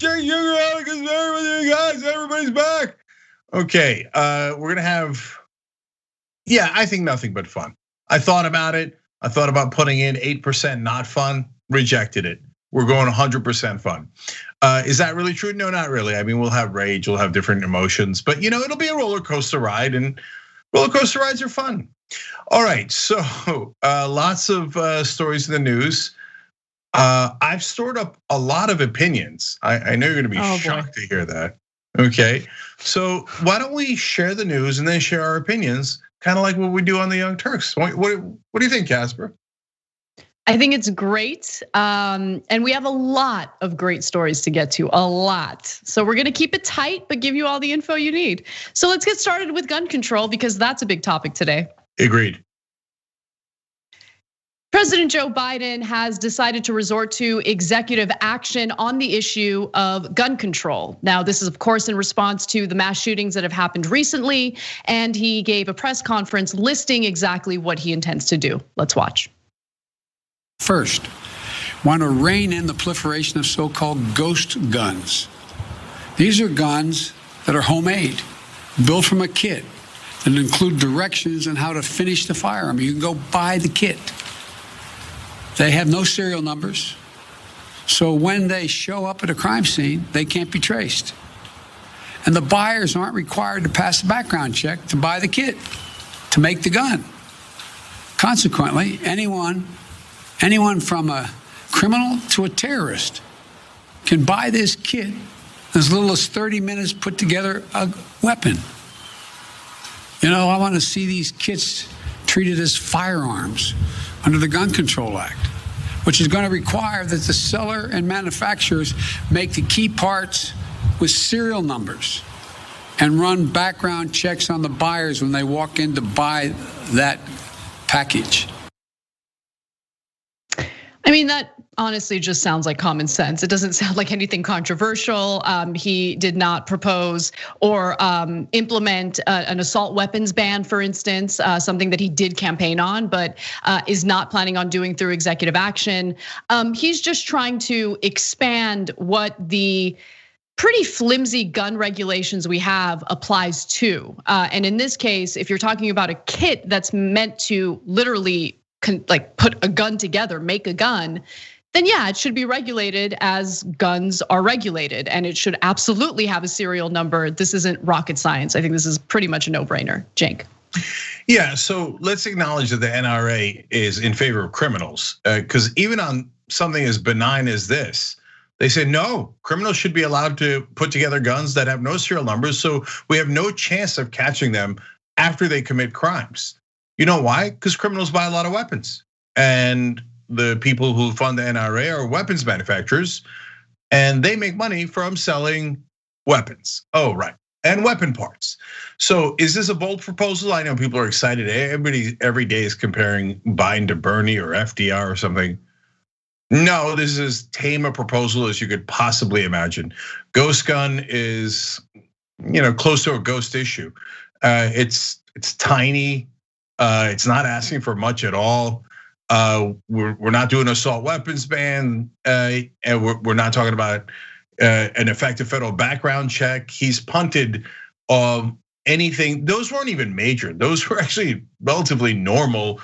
Jake Sugar, Alex, with you guys. Everybody's back. Okay, we're gonna have, I think nothing but fun. I thought about it. I thought about putting in 8% not fun, rejected it. We're going 100% fun. Is that really true? No, not really. I mean, we'll have rage, we'll have different emotions, but it'll be a roller coaster ride, and roller coaster rides are fun. All right, so lots of stories in the news. I've stored up a lot of opinions. I know you're gonna be shocked to hear that. Okay, so why don't we share the news and then share our opinions, kind of like what we do on the Young Turks. What do you think, Casper? I think it's great, and we have a lot of great stories to get to, a lot. So we're gonna keep it tight, but give you all the info you need. So let's get started with gun control, because that's a big topic today. Agreed. President Joe Biden has decided to resort to executive action on the issue of gun control. Now, this is of course in response to the mass shootings that have happened recently, and he gave a press conference listing exactly what he intends to do. Let's watch. First, want to rein in the proliferation of so-called ghost guns. These are guns that are homemade, built from a kit, that include directions on how to finish the firearm. You can go buy the kit. They have no serial numbers, so when they show up at a crime scene, they can't be traced. And the buyers aren't required to pass a background check to buy the kit, to make the gun. Consequently, anyone from a criminal to a terrorist can buy this kit in as little as 30 minutes, put together a weapon. I want to see these kits treated as firearms under the Gun Control Act, which is going to require that the seller and manufacturers make the key parts with serial numbers and run background checks on the buyers when they walk in to buy that package. I mean, that honestly just sounds like common sense. It doesn't sound like anything controversial. He did not propose or implement an assault weapons ban, for instance, something that he did campaign on, but is not planning on doing through executive action. He's just trying to expand what the pretty flimsy gun regulations we have applies to. And in this case, if you're talking about a kit that's meant to literally like put a gun together, make a gun, then yeah, it should be regulated as guns are regulated, and it should absolutely have a serial number. This isn't rocket science. I think this is pretty much a no-brainer. Cenk. Yeah, so let's acknowledge that the NRA is in favor of criminals, because even on something as benign as this, they say no, criminals should be allowed to put together guns that have no serial numbers, so we have no chance of catching them after they commit crimes. You know why? Because criminals buy a lot of weapons, and the people who fund the NRA are weapons manufacturers, and they make money from selling weapons. Oh, right, and weapon parts. So is this a bold proposal? I know people are excited. Everybody every day is comparing Biden to Bernie or FDR or something. No, this is as tame a proposal as you could possibly imagine. Ghost gun is, close to a ghost issue. It's tiny. It's not asking for much at all. We're not doing an assault weapons ban, and we're not talking about an effective federal background check. He's punted anything. Those weren't even major. Those were actually relatively normal,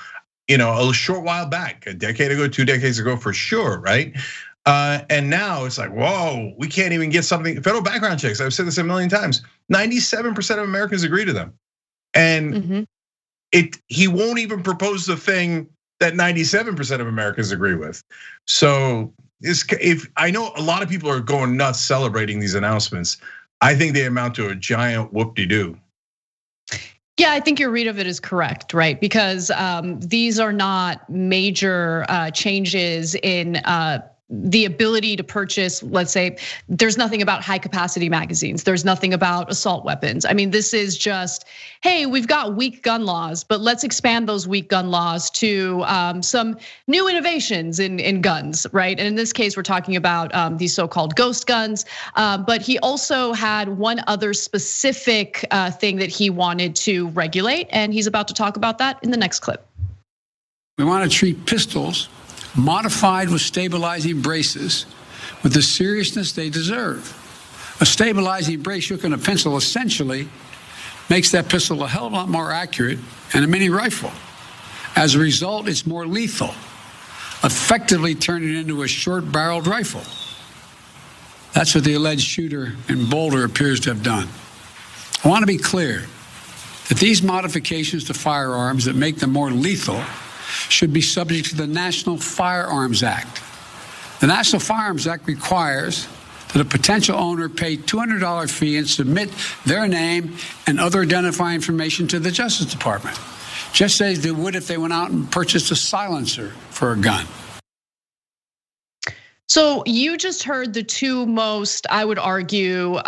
a short while back, a decade ago, 2 decades ago for sure, right? And now it's like, whoa, we can't even get something. Federal background checks, I've said this a million times, 97% of Americans agree to them. And he won't even propose the thing that 97% of Americans agree with. So if I know a lot of people are going nuts celebrating these announcements, I think they amount to a giant whoop-de-doo. Yeah, I think your read of it is correct, right? Because these are not major changes in the ability to purchase, let's say, there's nothing about high capacity magazines. There's nothing about assault weapons. I mean, this is just, hey, we've got weak gun laws, but let's expand those weak gun laws to some new innovations in guns, right? And in this case, we're talking about these so-called ghost guns. But he also had one other specific thing that he wanted to regulate, and he's about to talk about that in the next clip. We want to treat pistols modified with stabilizing braces with the seriousness they deserve. A stabilizing brace shook on a pencil essentially makes that pistol a hell of a lot more accurate than a mini rifle. As a result, it's more lethal, effectively turning it into a short-barreled rifle. That's what the alleged shooter in Boulder appears to have done. I want to be clear that these modifications to firearms that make them more lethal should be subject to the National Firearms Act. The National Firearms Act requires that a potential owner pay $200 fee and submit their name and other identifying information to the Justice Department, just as they would if they went out and purchased a silencer for a gun. So you just heard the two most, I would argue,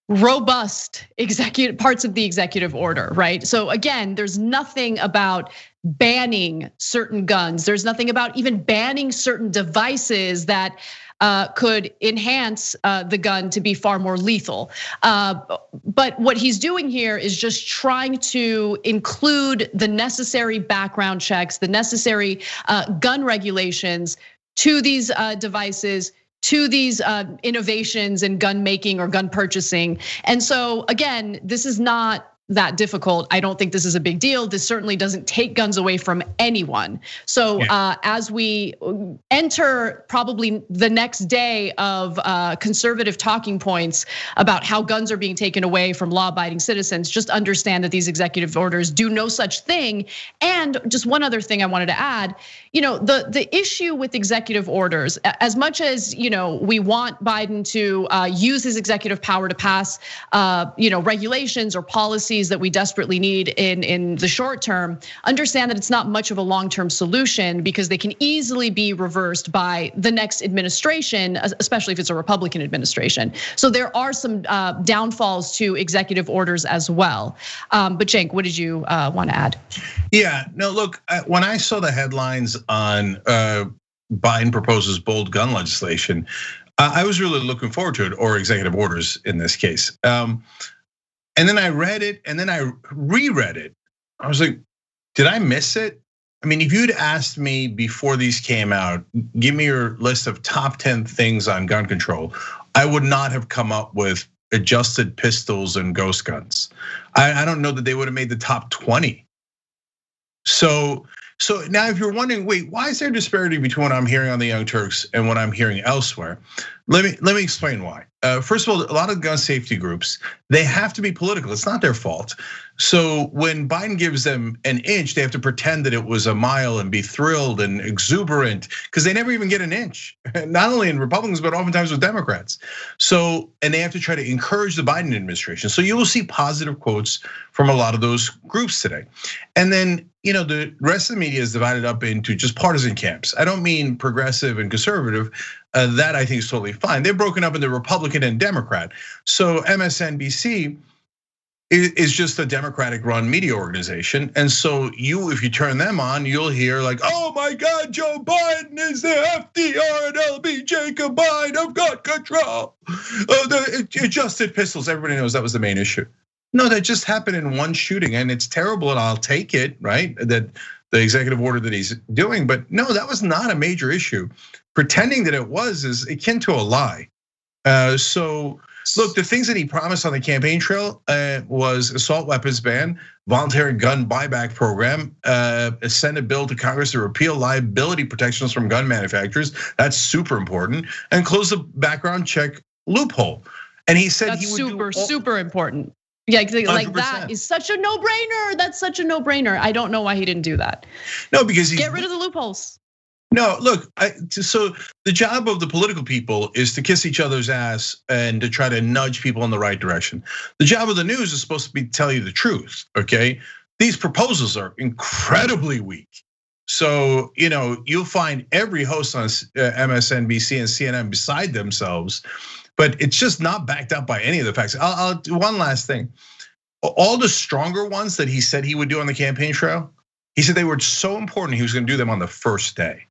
robust executive parts of the executive order, right? So again, there's nothing about banning certain guns. There's nothing about even banning certain devices that could enhance the gun to be far more lethal. But what he's doing here is just trying to include the necessary background checks, the necessary gun regulations to these devices, to these innovations in gun making or gun purchasing. And so again, this is not that difficult. I don't think this is a big deal. This certainly doesn't take guns away from anyone. So as we enter probably the next day of conservative talking points about how guns are being taken away from law-abiding citizens, just understand that these executive orders do no such thing. And just one other thing I wanted to add, the issue with executive orders, as much as we want Biden to use his executive power to pass regulations or policies that we desperately need in the short term, understand that it's not much of a long-term solution because they can easily be reversed by the next administration, especially if it's a Republican administration. So there are some downfalls to executive orders as well. But Cenk, what did you want to add? Yeah, no, look, when I saw the headlines on Biden proposes bold gun legislation, I was really looking forward to it, or executive orders in this case. And then I read it, and then I reread it. I was like, did I miss it? I mean, if you'd asked me before these came out, give me your list of top 10 things on gun control, I would not have come up with adjusted pistols and ghost guns. I don't know that they would have made the top 20. So now if you're wondering, wait, why is there a disparity between what I'm hearing on the Young Turks and what I'm hearing elsewhere? Let me explain why. First of all, a lot of gun safety groups, they have to be political. It's not their fault. So when Biden gives them an inch, they have to pretend that it was a mile and be thrilled and exuberant because they never even get an inch, not only in Republicans, but oftentimes with Democrats. So, and they have to try to encourage the Biden administration. So you will see positive quotes from a lot of those groups today. And then, the rest of the media is divided up into just partisan camps. I don't mean progressive and conservative. That I think is totally fine. They're broken up into Republican and Democrat. So MSNBC is just a Democratic-run media organization, and so if you turn them on, you'll hear like, "Oh my God, Joe Biden is the FDR and LBJ combined of gun control." The adjusted pistols. Everybody knows that was the main issue. No, that just happened in one shooting, and it's terrible, and I'll take it, right? That the executive order that he's doing, but no, that was not a major issue. Pretending that it was is akin to a lie. So look, the things that he promised on the campaign trail was assault weapons ban, voluntary gun buyback program, a Senate bill to Congress to repeal liability protections from gun manufacturers. That's super important, and close the background check loophole. And he said that's he would super important. Yeah, like 100%. That is such a no-brainer. That's such a no-brainer. I don't know why he didn't do that. No, because get rid of the loopholes. No, look, so the job of the political people is to kiss each other's ass and to try to nudge people in the right direction. The job of the news is supposed to be to tell you the truth, okay? These proposals are incredibly weak. So, you'll find every host on MSNBC and CNN beside themselves, but it's just not backed up by any of the facts. I'll do one last thing. All the stronger ones that he said he would do on the campaign trail, he said they were so important he was gonna do them on the first day.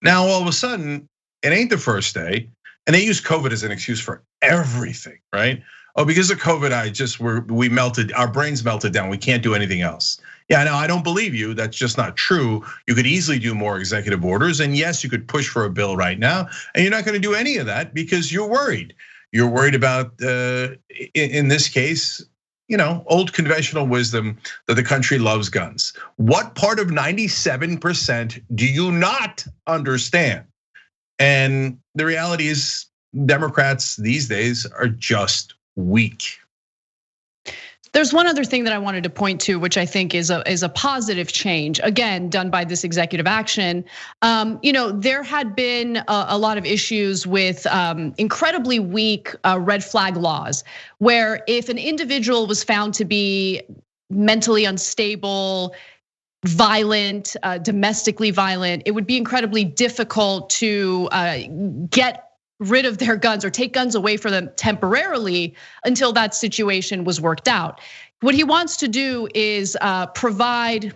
Now, all of a sudden, it ain't the first day, and they use COVID as an excuse for everything, right? Oh, because of COVID, we melted, our brains melted down. We can't do anything else. Yeah, no, I don't believe you. That's just not true. You could easily do more executive orders. And yes, you could push for a bill right now. And you're not going to do any of that because you're worried. You're worried about, in this case, old conventional wisdom that the country loves guns. What part of 97% do you not understand? And the reality is Democrats these days are just weak. There's one other thing that I wanted to point to, which I think is a positive change, again, done by this executive action. There had been a lot of issues with incredibly weak red flag laws, where if an individual was found to be mentally unstable, violent, domestically violent, it would be incredibly difficult to get rid of their guns or take guns away from them temporarily until that situation was worked out. What he wants to do is provide.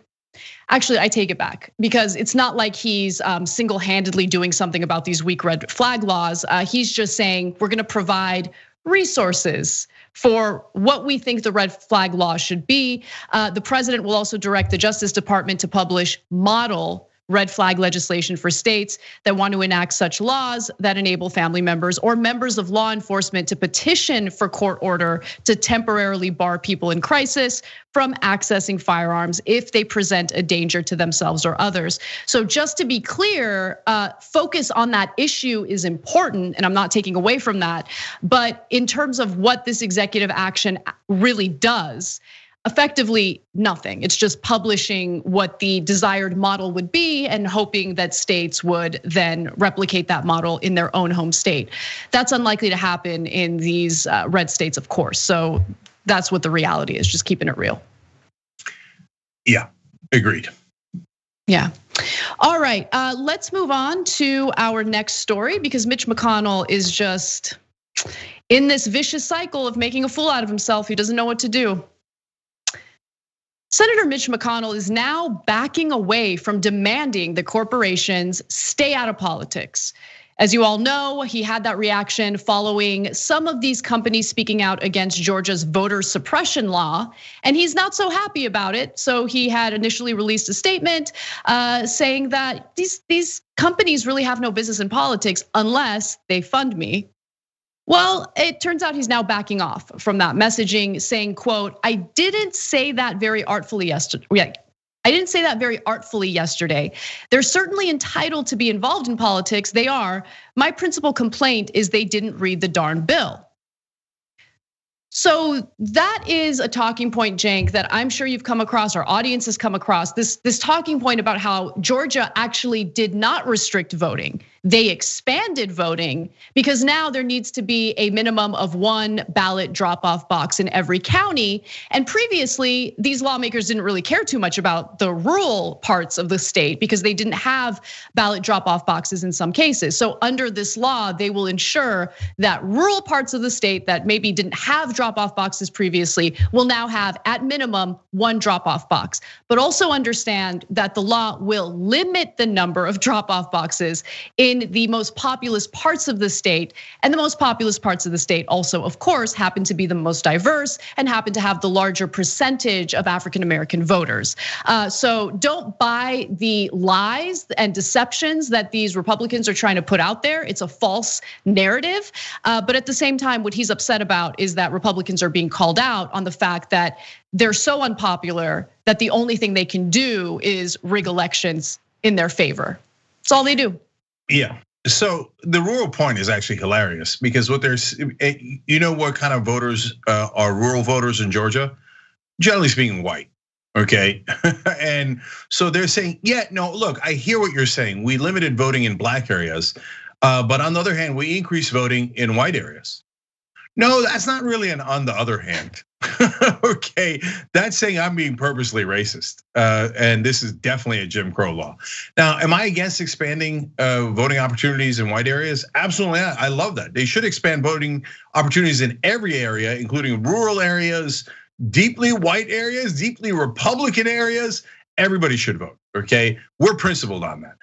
Actually, I take it back, because it's not like he's single-handedly doing something about these weak red flag laws. He's just saying we're gonna provide resources for what we think the red flag law should be. The president will also direct the Justice Department to publish model red flag legislation for states that want to enact such laws that enable family members or members of law enforcement to petition for court order to temporarily bar people in crisis from accessing firearms if they present a danger to themselves or others. So just to be clear, focus on that issue is important, and I'm not taking away from that. But in terms of what this executive action really does, effectively nothing. It's just publishing what the desired model would be and hoping that states would then replicate that model in their own home state. That's unlikely to happen in these red states, of course. So that's what the reality is, just keeping it real. Yeah, agreed. Yeah. All right, let's move on to our next story, because Mitch McConnell is just in this vicious cycle of making a fool out of himself. He doesn't know what to do. Senator Mitch McConnell is now backing away from demanding that corporations stay out of politics. As you all know, he had that reaction following some of these companies speaking out against Georgia's voter suppression law, and he's not so happy about it. So he had initially released a statement saying that these companies really have no business in politics unless they fund me. Well, it turns out he's now backing off from that messaging, saying, quote, I didn't say that very artfully yesterday. They're certainly entitled to be involved in politics. They are. My principal complaint is they didn't read the darn bill. So that is a talking point, Cenk, that I'm sure you've come across, our audience has come across, this talking point about how Georgia actually did not restrict voting. They expanded voting because now there needs to be a minimum of one ballot drop-off box in every county. And previously, these lawmakers didn't really care too much about the rural parts of the state because they didn't have ballot drop-off boxes in some cases. So under this law, they will ensure that rural parts of the state that maybe didn't have drop-off boxes previously will now have, at minimum, one drop-off box. But also understand that the law will limit the number of drop-off boxes in the most populous parts of the state. And the most populous parts of the state also, of course, happen to be the most diverse and happen to have the larger percentage of African-American voters. So don't buy the lies and deceptions that these Republicans are trying to put out there. It's a false narrative. But at the same time, what he's upset about is that Republicans are being called out on the fact that they're so unpopular that the only thing they can do is rig elections in their favor. That's all they do. Yeah, so the rural point is actually hilarious because what there's, what kind of voters are rural voters in Georgia? Generally speaking, white, okay? And so they're saying, yeah, no, look, I hear what you're saying. We limited voting in black areas, but on the other hand, we increased voting in white areas. No, that's not really an on the other hand. Okay, that's saying I'm being purposely racist. And this is definitely a Jim Crow law. Now, am I against expanding voting opportunities in white areas? Absolutely not. I love that. They should expand voting opportunities in every area, including rural areas, deeply white areas, deeply Republican areas. Everybody should vote, okay? We're principled on that.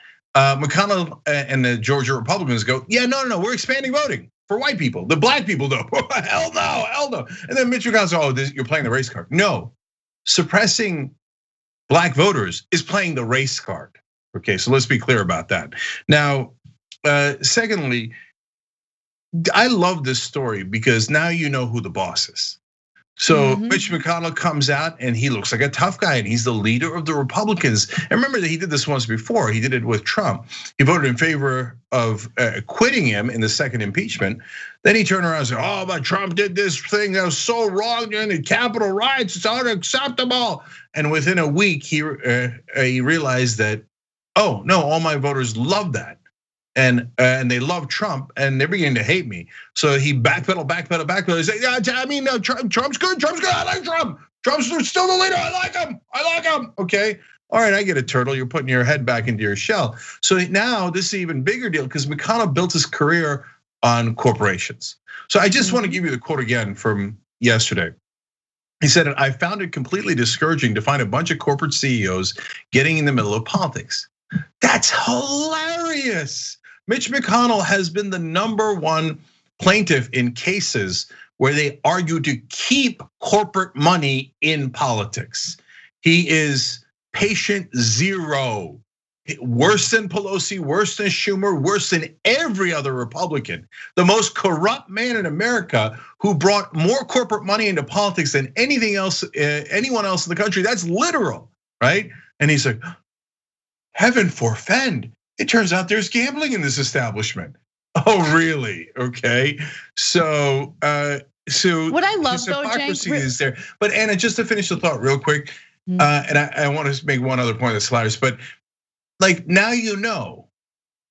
McConnell and the Georgia Republicans go, yeah, no, we're expanding voting for white people. The black people though, hell no. And then Mitch McConnell says, oh, you're playing the race card. No, suppressing black voters is playing the race card. Okay, so let's be clear about that. Now, secondly, I love this story because now you know who the boss is. So Mitch McConnell comes out and he looks like a tough guy, and he's the leader of the Republicans. And remember that he did this once before. He did it with Trump. He voted in favor of acquitting him in the second impeachment. Then he turned around and said, "Oh, but Trump did this thing that was so wrong during the Capitol riots. It's unacceptable." And within a week, he realized that, oh no, all my voters love that. And they love Trump, and they're beginning to hate me. So he backpedal. He said, "Yeah, I mean, Trump's good. I like Trump. Trump's still the leader. I like him. Okay, all right, I get it, Turtle. You're putting your head back into your shell." So now this is an even bigger deal because McConnell built his career on corporations. So I just want to give you the quote again from yesterday. He said, "I found it completely discouraging to find a bunch of corporate CEOs getting in the middle of politics." That's hilarious. Mitch McConnell has been the #1 plaintiff in cases where they argue to keep corporate money in politics. He is patient zero. Worse than Pelosi, worse than Schumer, worse than every other Republican. The most corrupt man in America who brought more corporate money into politics than anything else, anyone else in the country. That's literal, right? And he's like, heaven forfend. It turns out there's gambling in this establishment. Oh, really? Okay. So what I love though, hypocrisy is there. But Anna, just to finish the thought real quick, and I want to make one other point that's hilarious. But like now you know,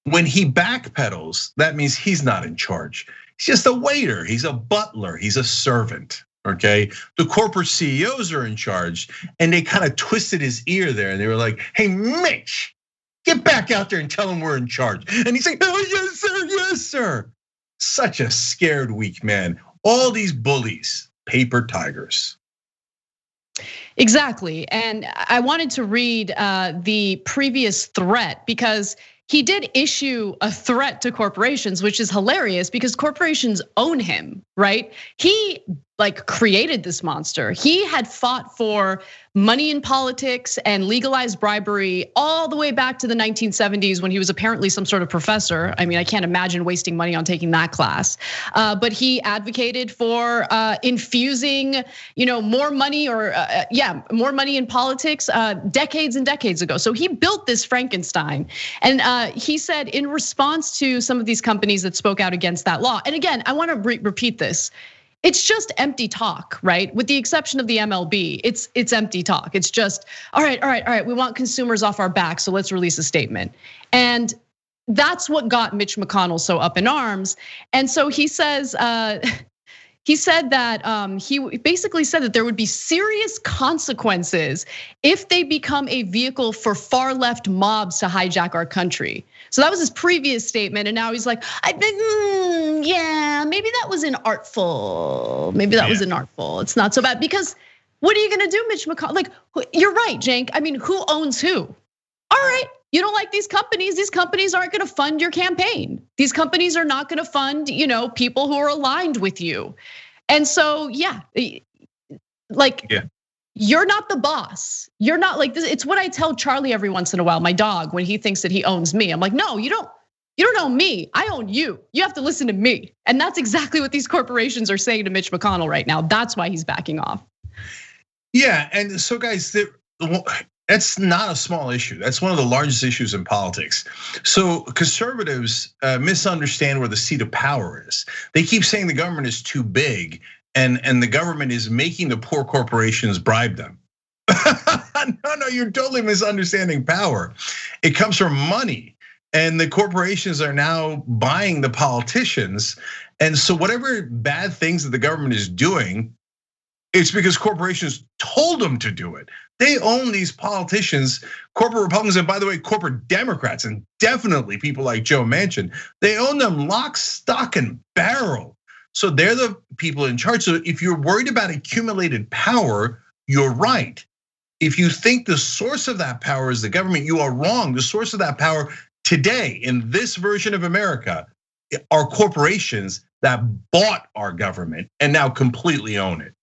when he backpedals, that means he's not in charge. He's just a waiter. He's a butler. He's a servant. Okay, the corporate CEOs are in charge, and they kind of twisted his ear there, and they were like, "Hey, Mitch, get back out there and tell him we're in charge." And he's like, "Oh, yes, sir, yes, sir." Such a scared, weak man. All these bullies, paper tigers. Exactly, and I wanted to read the previous threat because he did issue a threat to corporations, which is hilarious because corporations own him, right? He like created this monster. He had fought for money in politics and legalized bribery all the way back to the 1970s when he was apparently some sort of professor. I mean, I can't imagine wasting money on taking that class. But he advocated for infusing, more money more money in politics decades and decades ago. So he built this Frankenstein. And he said in response to some of these companies that spoke out against that law, and again, I wanna repeat this. It's just empty talk, right? With the exception of the MLB, it's empty talk. It's just, all right, we want consumers off our back, so let's release a statement. And that's what got Mitch McConnell so up in arms. And so he says, he said that he basically said that there would be serious consequences if they become a vehicle for far left mobs to hijack our country. So that was his previous statement, and now he's like, I think, yeah, maybe that was inartful. Maybe that was inartful. It's not so bad because what are you gonna do, Mitch McConnell? Like, you're right, Cenk. I mean, who owns who? All right, you don't like these companies. These companies aren't gonna fund your campaign. These companies are not gonna fund, people who are aligned with you. And so, you're not the boss. You're not like this. It's what I tell Charlie every once in a while, my dog, when he thinks that he owns me. I'm like, no, you don't own me. I own you. You have to listen to me. And that's exactly what these corporations are saying to Mitch McConnell right now. That's why he's backing off. Yeah, and so guys, that's not a small issue. That's one of the largest issues in politics. So conservatives misunderstand where the seat of power is. They keep saying the government is too big and the government is making the poor corporations bribe them. No, you're totally misunderstanding power. It comes from money. And the corporations are now buying the politicians. And so whatever bad things that the government is doing, it's because corporations told them to do it. They own these politicians, corporate Republicans, and by the way, corporate Democrats, and definitely people like Joe Manchin. They own them lock, stock, and barrel. So they're the people in charge. So if you're worried about accumulated power, you're right. If you think the source of that power is the government, you are wrong. The source of that power today in this version of America are corporations that bought our government and now completely own it.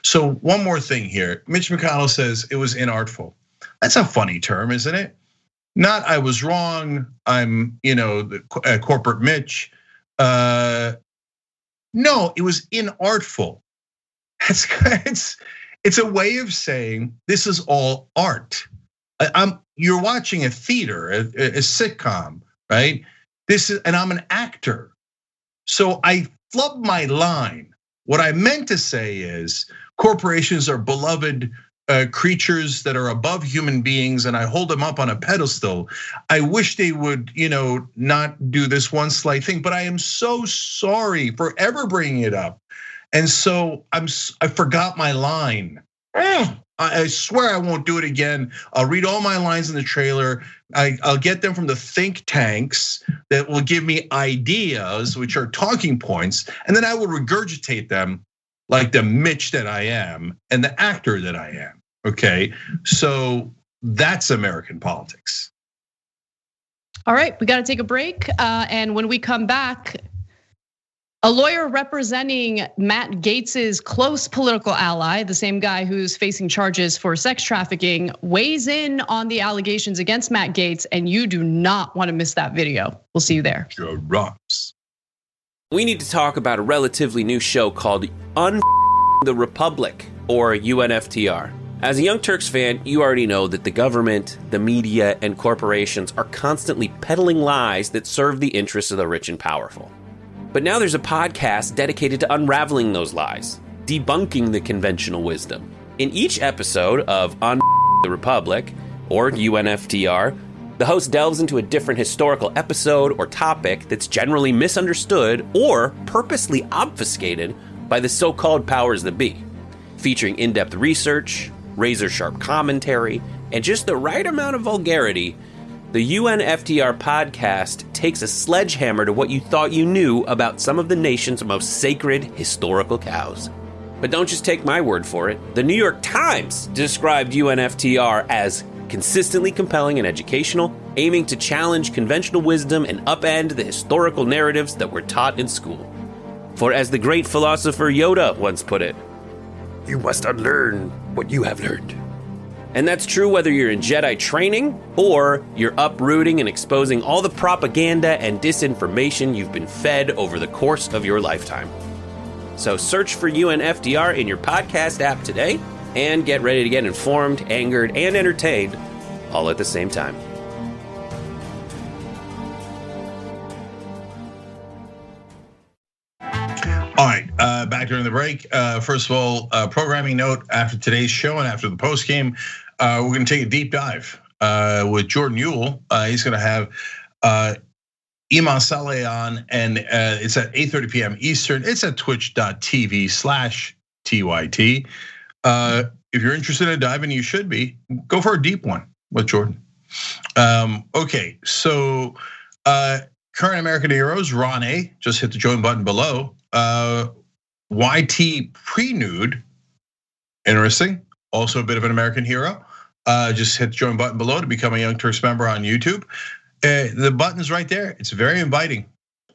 So one more thing here, Mitch McConnell says it was inartful. That's a funny term, isn't it? Not I was wrong, I'm, the corporate Mitch. No, it was inartful. It's a way of saying this is all art. You're watching a theater, a sitcom, right? And I'm an actor. So I flubbed my line. What I meant to say is corporations are beloved creatures that are above human beings, and I hold them up on a pedestal. I wish they would, not do this one slight thing, but I am so sorry for ever bringing it up. And so I forgot my line. I swear I won't do it again. I'll read all my lines in the trailer. I'll get them from the think tanks that will give me ideas, which are talking points, and then I will regurgitate them like the Mitch that I am and the actor that I am. Okay, so that's American politics. All right, we got to take a break, and when we come back, a lawyer representing Matt Gaetz's close political ally, the same guy who's facing charges for sex trafficking, weighs in on the allegations against Matt Gaetz, and you do not want to miss that video. We'll see you there. Joe Rocks. We need to talk about a relatively new show called Unveils the Republic, or UNFTR. As a Young Turks fan, you already know that the government, the media, and corporations are constantly peddling lies that serve the interests of the rich and powerful. But now there's a podcast dedicated to unraveling those lies, debunking the conventional wisdom. In each episode of Unveils the Republic, or UNFTR, the host delves into a different historical episode or topic that's generally misunderstood or purposely obfuscated by the so-called powers that be, featuring in-depth research, razor-sharp commentary, and just the right amount of vulgarity. The UNFTR podcast takes a sledgehammer to what you thought you knew about some of the nation's most sacred historical cows. But don't just take my word for it. The New York Times described UNFTR as consistently compelling and educational, aiming to challenge conventional wisdom and upend the historical narratives that were taught in school. For as the great philosopher Yoda once put it, "You must unlearn what you have learned." And that's true whether you're in Jedi training or you're uprooting and exposing all the propaganda and disinformation you've been fed over the course of your lifetime. So search for UNFTR in your podcast app today and get ready to get informed, angered, and entertained all at the same time. All right, back during the break. First of all, programming note after today's show and after the post game, we're going to take a deep dive with Jordan Ewell. He's going to have Iman Saleh on, and it's at 8:30 p.m. Eastern. It's at twitch.tv/TYT. If you're interested in diving, you should be. Go for a deep one with Jordan. Okay, so current American heroes, Ron A. just hit the join button below. YT Prenude, interesting. Also a bit of an American hero. Just hit the join button below to become a Young Turks member on YouTube. The button's right there. It's very inviting,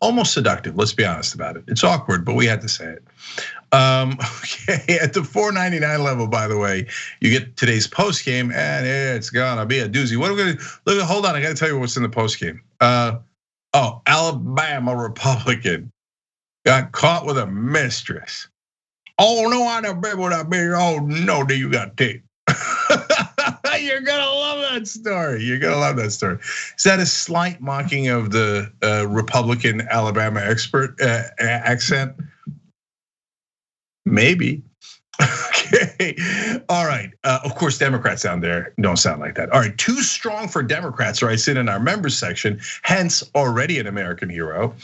almost seductive. Let's be honest about it. It's awkward, but we had to say it. Okay, at the $4.99 level, by the way, you get today's post game, and it's gonna be a doozy. What are we gonna look? Hold on, I gotta tell you what's in the post game. Alabama Republican got caught with a mistress. Oh no, I never been with that bitch. Oh no, do you got tape? You're gonna love that story. You're gonna love that story. Is that a slight mocking of the Republican Alabama expert accent? Maybe. Okay. All right. Of course, Democrats down there don't sound like that. All right. Too strong for Democrats writes in our members section, hence already an American hero.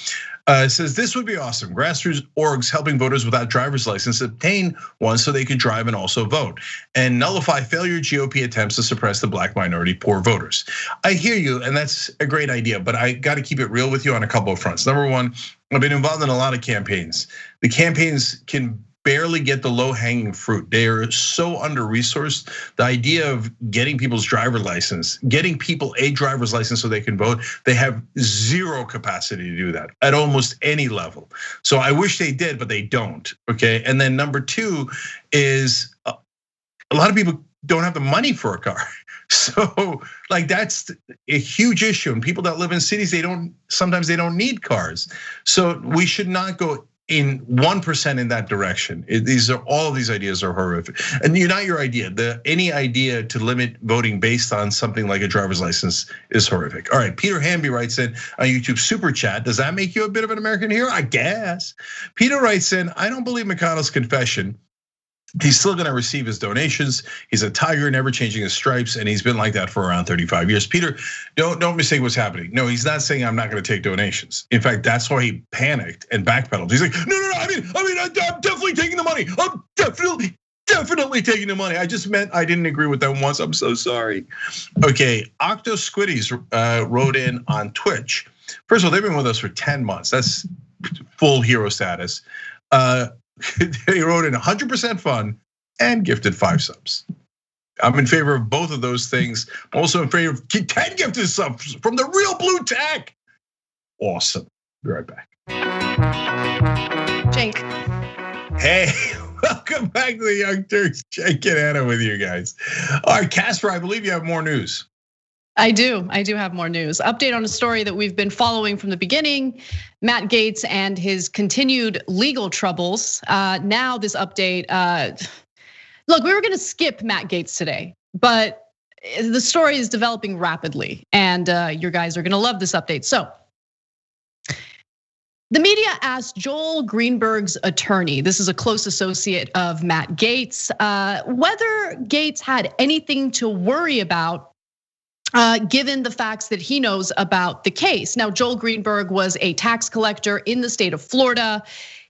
Says this would be awesome. Grassroots orgs helping voters without driver's license obtain one so they could drive and also vote, and nullify failure GOP attempts to suppress the black minority poor voters. I hear you, and that's a great idea, but I got to keep it real with you on a couple of fronts. Number one, I've been involved in a lot of campaigns. The campaigns can barely get the low-hanging fruit. They are so under-resourced. The idea of getting people's driver's license, getting people a driver's license so they can vote, they have zero capacity to do that at almost any level. So I wish they did, but they don't, okay? And then number two is a lot of people don't have the money for a car. So like that's a huge issue. And people that live in cities, sometimes they don't need cars. So we should not go in 1% in that direction. All of these ideas are horrific. And not your idea. Any idea to limit voting based on something like a driver's license is horrific. All right, Peter Hamby writes in on YouTube Super Chat. Does that make you a bit of an American hero? I guess. Peter writes in, I don't believe McConnell's confession. He's still gonna receive his donations. He's a tiger, never changing his stripes, and he's been like that for around 35 years. Peter, don't mistake what's happening. No, he's not saying I'm not gonna take donations. In fact, that's why he panicked and backpedaled. He's like, no, I mean, I'm definitely taking the money. I'm definitely taking the money. I just meant I didn't agree with that once. I'm so sorry. Okay, Octo Squiddies wrote in on Twitch. First of all, they've been with us for 10 months. That's full hero status. They wrote in 100% fun and gifted 5 subs. I'm in favor of both of those things. I'm also in favor of 10 gifted subs from the real Blue Tech. Awesome. Be right back. Jake. Hey, welcome back to the Young Turks. Jake and Anna with you guys. All right, Casper, I believe you have more news. I do have more news. Update on a story that we've been following from the beginning, Matt Gaetz and his continued legal troubles. Now this update, look, we were gonna skip Matt Gaetz today, but the story is developing rapidly and you guys are gonna love this update. So, the media asked Joel Greenberg's attorney, this is a close associate of Matt Gaetz, whether Gaetz had anything to worry about given the facts that he knows about the case. Now, Joel Greenberg was a tax collector in the state of Florida.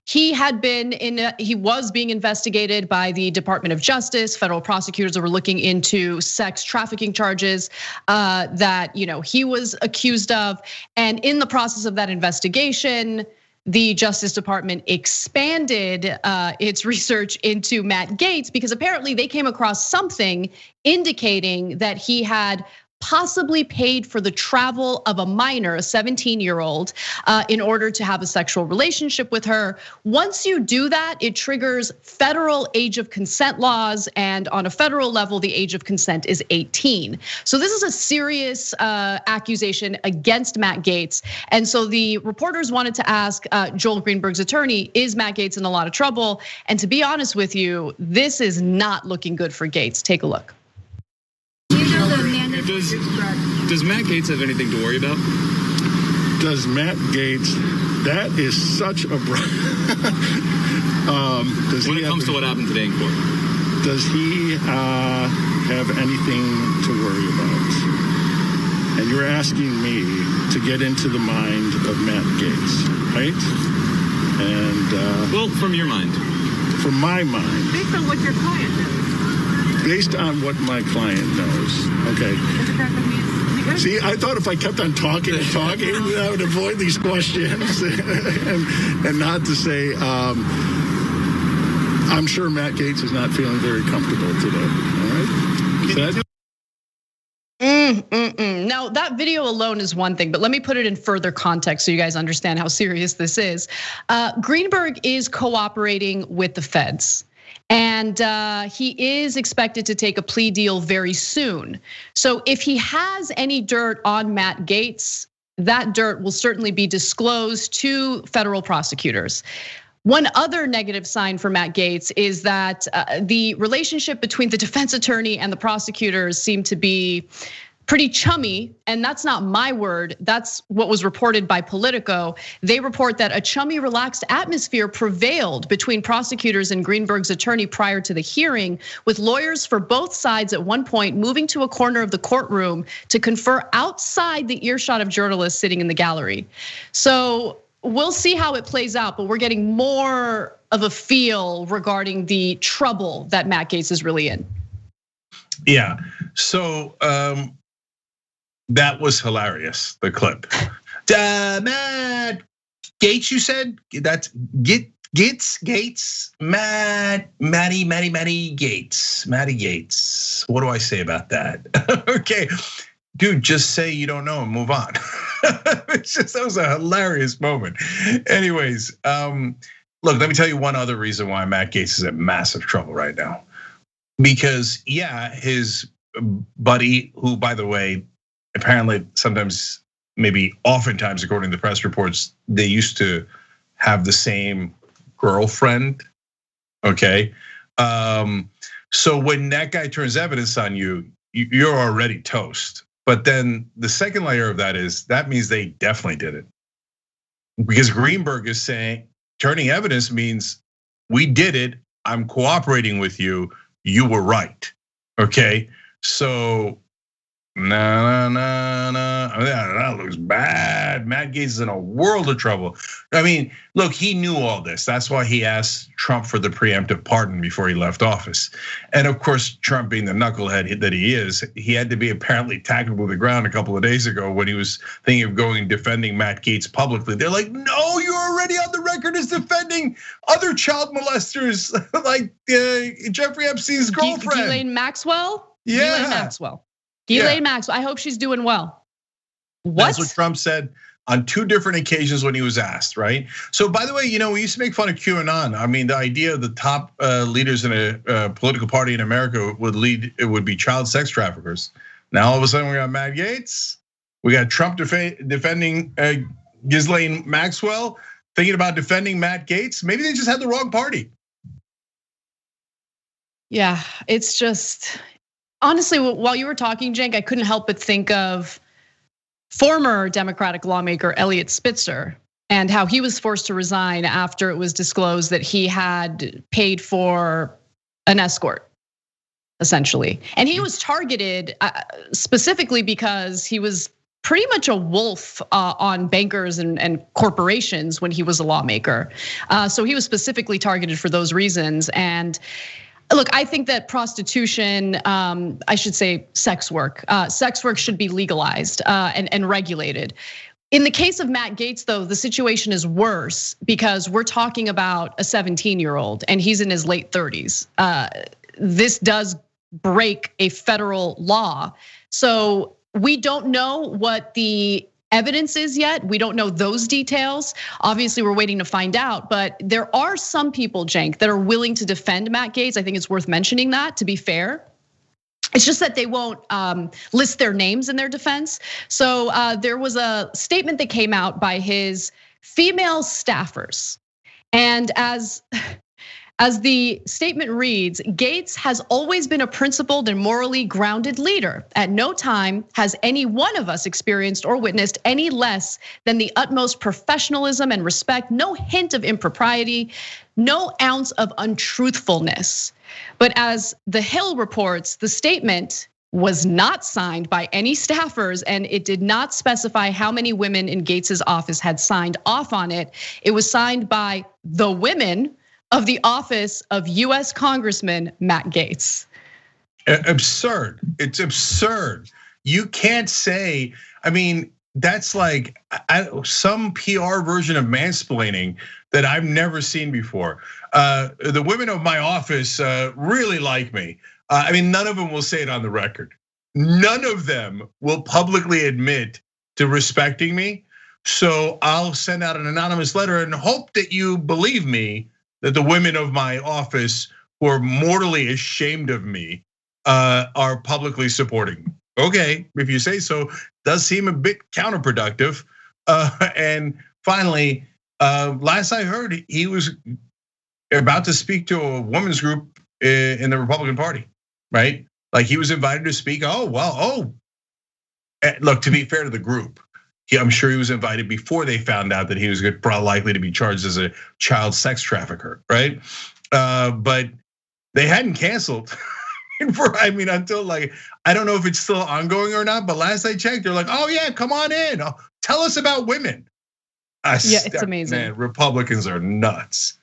He was being investigated by the Department of Justice. Federal prosecutors were looking into sex trafficking charges that he was accused of. And in the process of that investigation, the Justice Department expanded its research into Matt Gaetz because apparently they came across something indicating that he had possibly paid for the travel of a minor, a 17-year-old, in order to have a sexual relationship with her. Once you do that, it triggers federal age of consent laws, and on a federal level, the age of consent is 18. So this is a serious accusation against Matt Gaetz. And so the reporters wanted to ask Joel Greenberg's attorney, is Matt Gaetz in a lot of trouble? And to be honest with you, this is not looking good for Gaetz. Take a look. Does Matt Gaetz have anything to worry about? Does Matt Gaetz? That is such a. When it comes to what happened today in court, does he have anything to worry about? And you're asking me to get into the mind of Matt Gaetz, right? And well, from your mind, from my mind, based on what your client knows. Based on what my client knows, okay. See, I thought if I kept on talking, I would avoid these questions and not to say, I'm sure Matt Gaetz is not feeling very comfortable today, all right? Now, that video alone is one thing, but let me put it in further context so you guys understand how serious this is. Greenberg is cooperating with the feds. And he is expected to take a plea deal very soon. So if he has any dirt on Matt Gaetz, that dirt will certainly be disclosed to federal prosecutors. One other negative sign for Matt Gaetz is that the relationship between the defense attorney and the prosecutors seem to be pretty chummy, and that's not my word, that's what was reported by Politico. They report that a chummy, relaxed atmosphere prevailed between prosecutors and Greenberg's attorney prior to the hearing, with lawyers for both sides at one point moving to a corner of the courtroom to confer outside the earshot of journalists sitting in the gallery. So we'll see how it plays out, but we're getting more of a feel regarding the trouble that Matt Gaetz is really in. Yeah, so that was hilarious, the clip. Matt Gaetz, you said? That's Gaetz, Matty Gaetz. What do I say about that? Okay, dude, just say you don't know and move on. That was a hilarious moment. Anyways, look, let me tell you one other reason why Matt Gaetz is in massive trouble right now. Because his buddy, who by the way, apparently sometimes, maybe oftentimes, according to press reports, they used to have the same girlfriend. Okay. So when that guy turns evidence on you, you're already toast. But then the second layer of that means they definitely did it. Because Greenberg is saying turning evidence means we did it, I'm cooperating with you, you were right. Okay, so no, that looks bad. Matt Gaetz is in a world of trouble. I mean, look, he knew all this. That's why he asked Trump for the preemptive pardon before he left office. And of course, Trump, being the knucklehead that he is, he had to be apparently tackled to the ground a couple of days ago when he was thinking of going and defending Matt Gaetz publicly. They're like, no, you're already on the record as defending other child molesters like Jeffrey Epstein's girlfriend. Ghislaine Maxwell? Yeah. Ghislaine Maxwell. Ghislaine Maxwell, I hope she's doing well. What? That's what Trump said on 2 different occasions when he was asked, right? So by the way, we used to make fun of QAnon. I mean, the idea of the top leaders in a political party in America would be child sex traffickers. Now all of a sudden we got Matt Gaetz, we got Trump defending Ghislaine Maxwell, thinking about defending Matt Gaetz. Maybe they just had the wrong party. Yeah, it's just, honestly, while you were talking, Cenk, I couldn't help but think of former Democratic lawmaker Eliot Spitzer and how he was forced to resign after it was disclosed that he had paid for an escort, essentially. And he was targeted specifically because he was pretty much a wolf on bankers and corporations when he was a lawmaker. So he was specifically targeted for those reasons. And look, I think that prostitution, I should say sex work should be legalized and regulated. In the case of Matt Gaetz, though, the situation is worse because we're talking about a 17-year-old and he's in his late 30s. This does break a federal law. So we don't know what the evidence is yet. We don't know those details. Obviously, we're waiting to find out, but there are some people, Cenk, that are willing to defend Matt Gaetz. I think it's worth mentioning that, to be fair. It's just that they won't list their names in their defense. So there was a statement that came out by his female staffers. And as the statement reads, Gaetz has always been a principled and morally grounded leader. At no time has any one of us experienced or witnessed any less than the utmost professionalism and respect, no hint of impropriety, no ounce of untruthfulness. But as The Hill reports, the statement was not signed by any staffers and it did not specify how many women in Gaetz's office had signed off on it. It was signed by the women of the office of US Congressman Matt Gaetz. Absurd, it's absurd. You can't say, I mean, that's like some PR version of mansplaining that I've never seen before. The women of my office really like me. I mean, none of them will say it on the record. None of them will publicly admit to respecting me. So I'll send out an anonymous letter and hope that you believe me that the women of my office who are mortally ashamed of me are publicly supporting me. Okay, if you say so, does seem a bit counterproductive. And finally, last I heard, he was about to speak to a women's group in the Republican Party, right? Like he was invited to speak. Oh, well, look, to be fair to the group, I'm sure he was invited before they found out that he was probably likely to be charged as a child sex trafficker, right? But they hadn't canceled until like, I don't know if it's still ongoing or not, but last I checked, they're like, oh yeah, come on in, tell us about women. Yeah, it's amazing. Man, Republicans are nuts.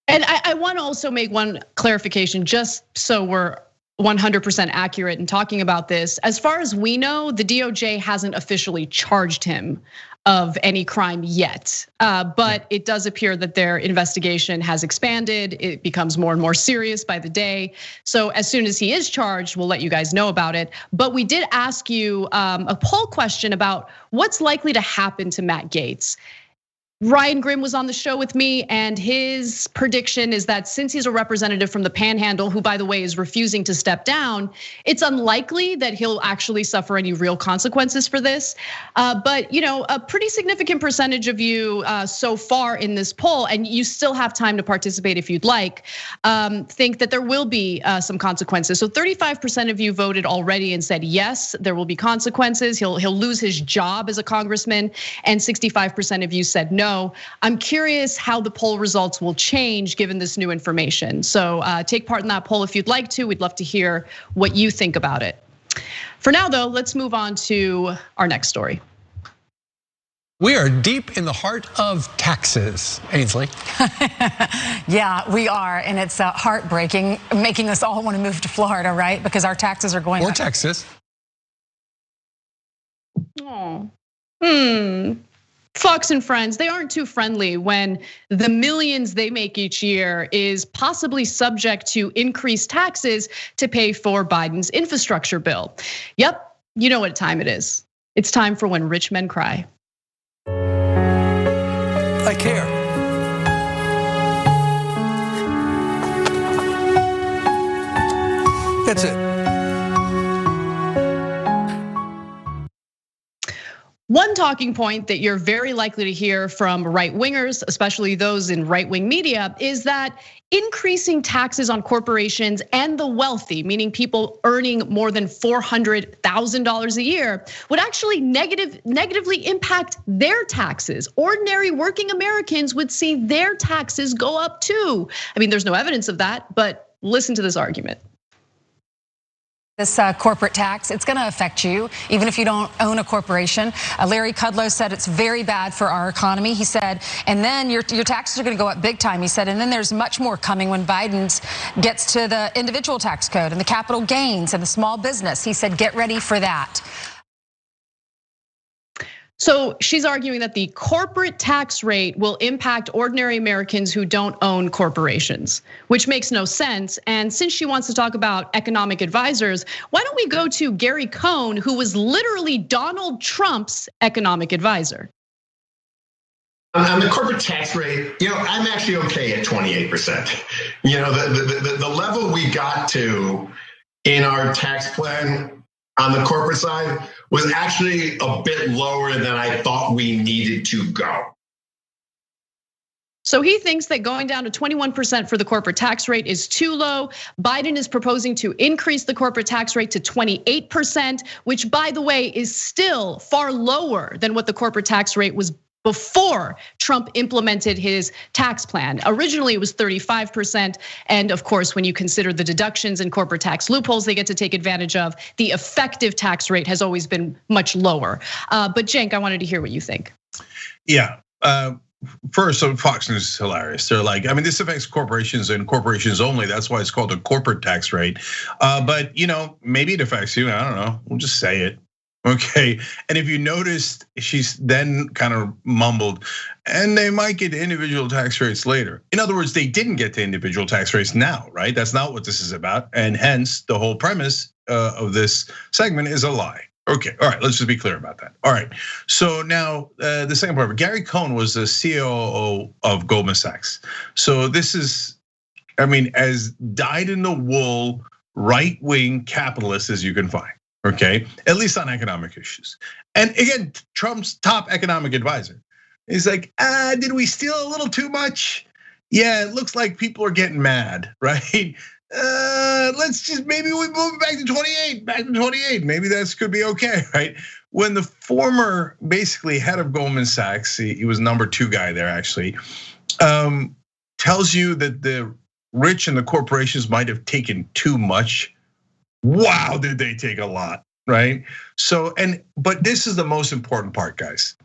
And I want to also make one clarification, just so we're 100% accurate in talking about this. As far as we know, the DOJ hasn't officially charged him of any crime yet, but it does appear that their investigation has expanded. It becomes more and more serious by the day. So as soon as he is charged, we'll let you guys know about it. But we did ask you a poll question about what's likely to happen to Matt Gaetz. Ryan Grimm was on the show with me, and his prediction is that since he's a representative from the Panhandle, who by the way is refusing to step down, it's unlikely that he'll actually suffer any real consequences for this. But a pretty significant percentage of you so far in this poll, and you still have time to participate if you'd like, think that there will be some consequences. So 35% of you voted already and said yes, there will be consequences. He'll lose his job as a congressman, and 65% of you said no. I'm curious how the poll results will change given this new information. So take part in that poll if you'd like to. We'd love to hear what you think about it. For now, though, let's move on to our next story. We are deep in the heart of taxes, Ainsley. Yeah, we are, and it's heartbreaking, making us all want to move to Florida, right? Because our taxes are going up. Or Texas. Fox and Friends, they aren't too friendly when the millions they make each year is possibly subject to increased taxes to pay for Biden's infrastructure bill. Yep, you know what time it is. It's time for When Rich Men Cry. I care. That's it. One talking point that you're very likely to hear from right wingers, especially those in right wing media, is that increasing taxes on corporations and the wealthy, meaning people earning more than $400,000 a year, would actually negatively impact their taxes. Ordinary working Americans would see their taxes go up too. I mean, there's no evidence of that, but listen to this argument. This corporate tax, it's gonna affect you, even if you don't own a corporation. Larry Kudlow said it's very bad for our economy. He said, and then your taxes are gonna go up big time. He said, and then there's much more coming when Biden gets to the individual tax code and the capital gains and the small business. He said, get ready for that. So she's arguing that the corporate tax rate will impact ordinary Americans who don't own corporations, which makes no sense. And since she wants to talk about economic advisors, why don't we go to Gary Cohn, who was literally Donald Trump's economic advisor? On the corporate tax rate, I'm actually okay at 28%. The level we got to in our tax plan on the corporate side was actually a bit lower than I thought we needed to go. So he thinks that going down to 21% for the corporate tax rate is too low. Biden is proposing to increase the corporate tax rate to 28%, which by the way is still far lower than what the corporate tax rate was before Trump implemented his tax plan. Originally, it was 35%. And of course, when you consider the deductions and corporate tax loopholes they get to take advantage of, the effective tax rate has always been much lower. But Cenk, I wanted to hear what you think. Yeah. First, so Fox News is hilarious. They're like, I mean, this affects corporations and corporations only. That's why it's called a corporate tax rate. But maybe it affects you. I don't know. We'll just say it. Okay, and if you noticed, she's then kind of mumbled, and they might get to individual tax rates later. In other words, they didn't get to individual tax rates now, right? That's not what this is about, and hence the whole premise of this segment is a lie. Okay, all right, let's just be clear about that. All right, so now the second part, Gary Cohn was the COO of Goldman Sachs. So this is, as dyed-in-the-wool right-wing capitalist as you can find. Okay, at least on economic issues. And again, Trump's top economic advisor. He's like, did we steal a little too much? Yeah, it looks like people are getting mad, right? Let's just, maybe we move it back to 28, Maybe that could be okay, right? When the former, basically head of Goldman Sachs, he was number 2 guy there actually, tells you that the rich and the corporations might have taken too much. Wow, did they take a lot, right? So, but this is the most important part, guys.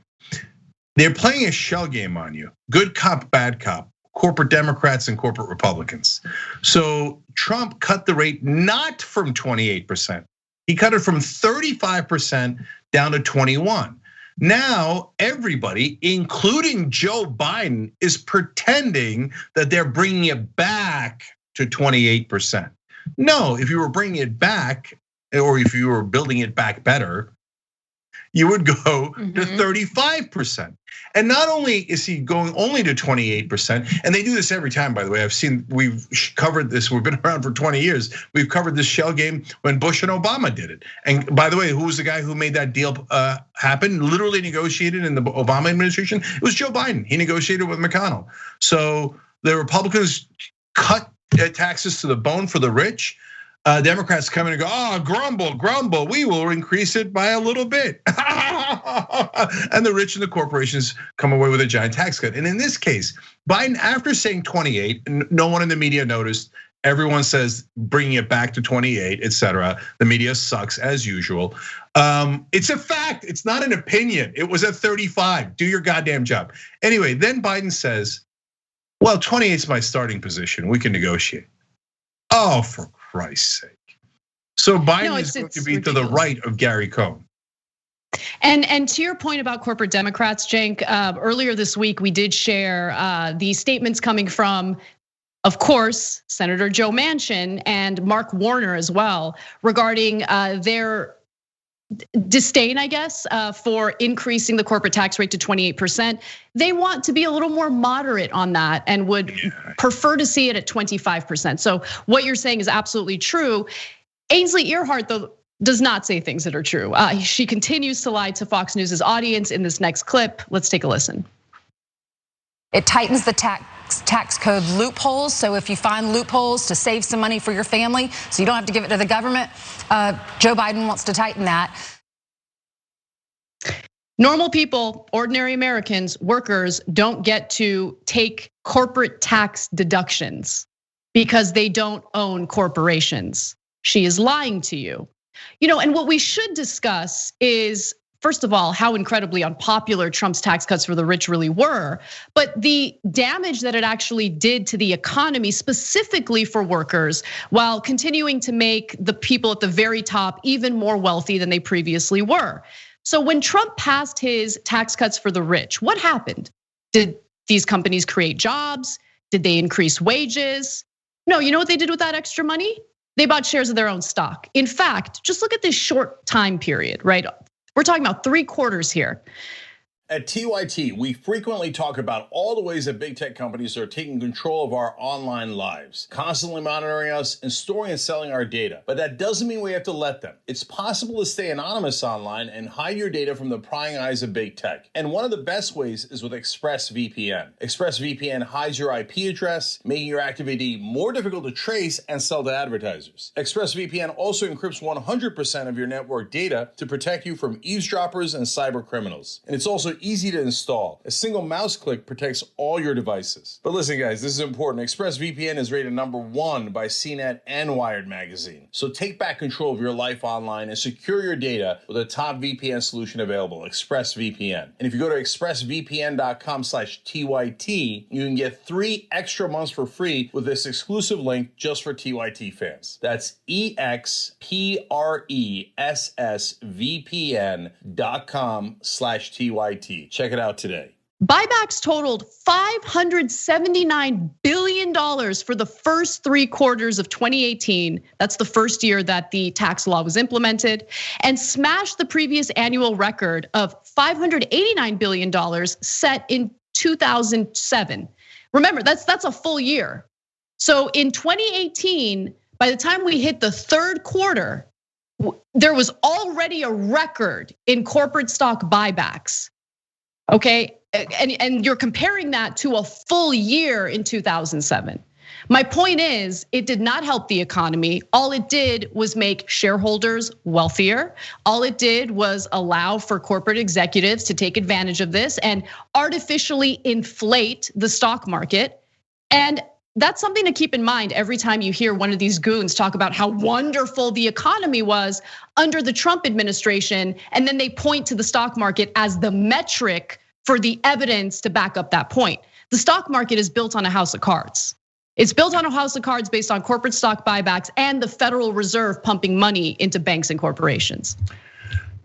They're playing a shell game on you. Good cop, bad cop, corporate Democrats and corporate Republicans. So Trump cut the rate not from 28%. He cut it from 35% down to 21%. Now everybody, including Joe Biden, is pretending that they're bringing it back to 28%. No, if you were bringing it back, or if you were building it back better, you would go to 35%. And not only is he going only to 28%, and they do this every time, by the way. We've covered this, we've been around for 20 years. We've covered this shell game when Bush and Obama did it. And by the way, who was the guy who made that deal happen? Literally negotiated in the Obama administration? It was Joe Biden. He negotiated with McConnell. So the Republicans cut taxes to the bone for the rich. Democrats come in and go, grumble, we will increase it by a little bit. And the rich and the corporations come away with a giant tax cut. And in this case, Biden, after saying 28, no one in the media noticed. Everyone says bringing it back to 28, etc. The media sucks as usual. It's a fact, it's not an opinion. It was at 35, do your goddamn job. Anyway, then Biden says, well, 28 is my starting position, we can negotiate. Oh, for Christ's sake. So Biden is going to be ridiculous. To the right of Gary Cohn. And to your point about corporate Democrats, Cenk, earlier this week, we did share the statements coming from, of course, Senator Joe Manchin and Mark Warner as well, regarding their disdain, I guess, for increasing the corporate tax rate to 28%. They want to be a little more moderate on that and would prefer to see it at 25%. So what you're saying is absolutely true. Ainsley Earhardt, though, does not say things that are true. She continues to lie to Fox News's audience in this next clip. Let's take a listen. It tightens the tax code loopholes. So if you find loopholes to save some money for your family, so you don't have to give it to the government, Joe Biden wants to tighten that. Normal people, ordinary Americans, workers don't get to take corporate tax deductions because they don't own corporations. She is lying to you. And what we should discuss is, first of all, how incredibly unpopular Trump's tax cuts for the rich really were, but the damage that it actually did to the economy, specifically for workers, while continuing to make the people at the very top even more wealthy than they previously were. So when Trump passed his tax cuts for the rich, what happened? Did these companies create jobs? Did they increase wages? No, you know what they did with that extra money? They bought shares of their own stock. In fact, just look at this short time period, right? We're talking about 3 quarters here. At TYT, we frequently talk about all the ways that big tech companies are taking control of our online lives, constantly monitoring us and storing and selling our data. But that doesn't mean we have to let them. It's possible to stay anonymous online and hide your data from the prying eyes of big tech. And one of the best ways is with ExpressVPN. ExpressVPN hides your IP address, making your activity more difficult to trace and sell to advertisers. ExpressVPN also encrypts 100% of your network data to protect you from eavesdroppers and cyber criminals. And it's also easy to install. A single mouse click protects all your devices. But listen, guys, this is important. ExpressVPN is rated #1 by CNET and Wired magazine. So take back control of your life online and secure your data with a top VPN solution available, ExpressVPN. And if you go to expressvpn.com/TYT, you can get 3 extra months for free with this exclusive link just for TYT fans. That's expressvpn.com/TYT. Check it out today. Buybacks totaled $579 billion for the first 3 quarters of 2018. That's the first year that the tax law was implemented, and smashed the previous annual record of $589 billion set in 2007. Remember, that's a full year. So in 2018, by the time we hit the 3rd quarter, there was already a record in corporate stock buybacks. Okay, and you're comparing that to a full year in 2007. My point is, it did not help the economy. All it did was make shareholders wealthier. All it did was allow for corporate executives to take advantage of this and artificially inflate the stock market. And that's something to keep in mind every time you hear one of these goons talk about how wonderful the economy was under the Trump administration, and then they point to the stock market as the metric for the evidence to back up that point. The stock market is built on a house of cards. It's built on a house of cards based on corporate stock buybacks and the Federal Reserve pumping money into banks and corporations.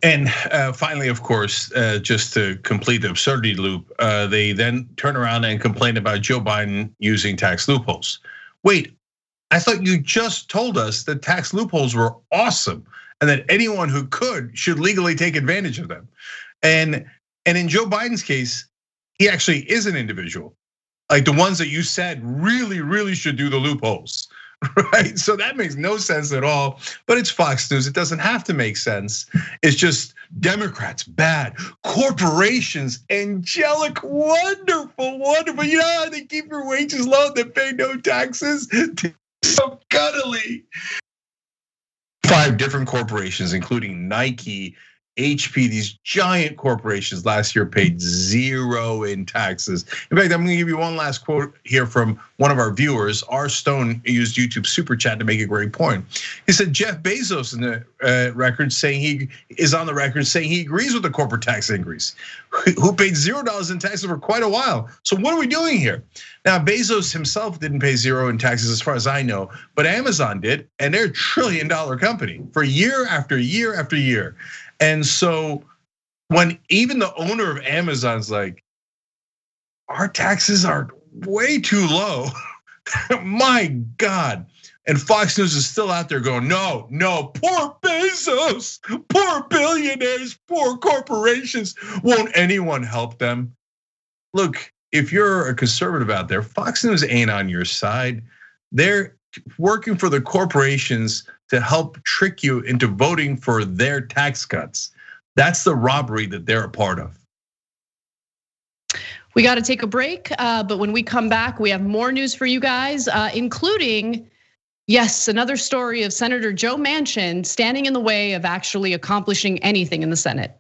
And finally, of course, just to complete the absurdity loop, they then turn around and complain about Joe Biden using tax loopholes. Wait, I thought you just told us that tax loopholes were awesome and that anyone who could should legally take advantage of them. And in Joe Biden's case, he actually is an individual. Like the ones that you said really should do the loopholes, right? So that makes no sense at all, but it's Fox News. It doesn't have to make sense. It's just Democrats, bad. Corporations, angelic, wonderful. You know how they keep your wages low, they pay no taxes? So cuddly. 5 different corporations, including Nike, HP, these giant corporations last year paid 0 in taxes. In fact, I'm gonna give you one last quote here from one of our viewers. R. Stone used YouTube Super Chat to make a great point. He said, Jeff Bezos in the record saying he is on the record saying he agrees with the corporate tax increase, who paid $0 in taxes for quite a while. So what are we doing here? Now, Bezos himself didn't pay 0 in taxes as far as I know, but Amazon did, and they're $1 trillion company for year after year after year. And so when even the owner of Amazon's like, our taxes are way too low, my God. And Fox News is still out there going, no, poor Bezos, poor billionaires, poor corporations, won't anyone help them? Look, if you're a conservative out there, Fox News ain't on your side. They're working for the corporations to help trick you into voting for their tax cuts. That's the robbery that they're a part of. We got to take a break, but when we come back, we have more news for you guys, including, yes, another story of Senator Joe Manchin standing in the way of actually accomplishing anything in the Senate.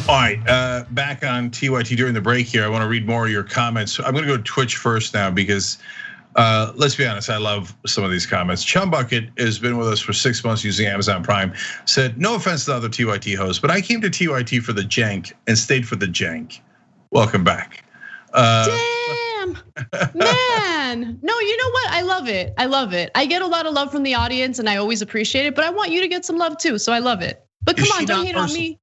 All right, back on TYT during the break here. I want to read more of your comments. I'm going to go to Twitch first now because let's be honest, I love some of these comments. Chum Bucket has been with us for 6 months using Amazon Prime. Said, no offense to other TYT hosts, but I came to TYT for the jank and stayed for the jank. Welcome back. Damn, man. No, you know what? I love it. I get a lot of love from the audience and I always appreciate it, but I want you to get some love too, so I love it. But come on, don't hate on me.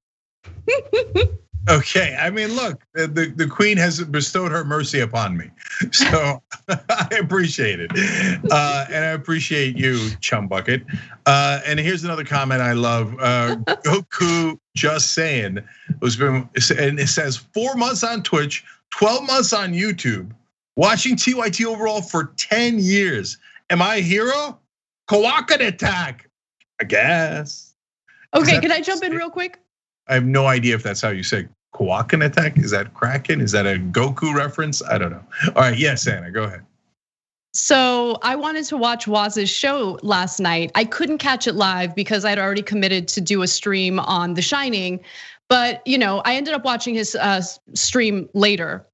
Okay, I mean, look, the Queen has bestowed her mercy upon me, so I appreciate it, and I appreciate you, Chum Bucket. And here's another comment I love. Goku just saying, who's been, and it says 4 months on Twitch, 12 months on YouTube, watching TYT overall for 10 years. Am I a hero? Kawakan attack, I guess. Okay, can I jump in real quick? I have no idea if that's how you say Kawakan attack. Is that Kraken? Is that a Goku reference? I don't know. All right, yes, Anna, go ahead. So I wanted to watch Waz's show last night. I couldn't catch it live because I'd already committed to do a stream on The Shining. But I ended up watching his stream later.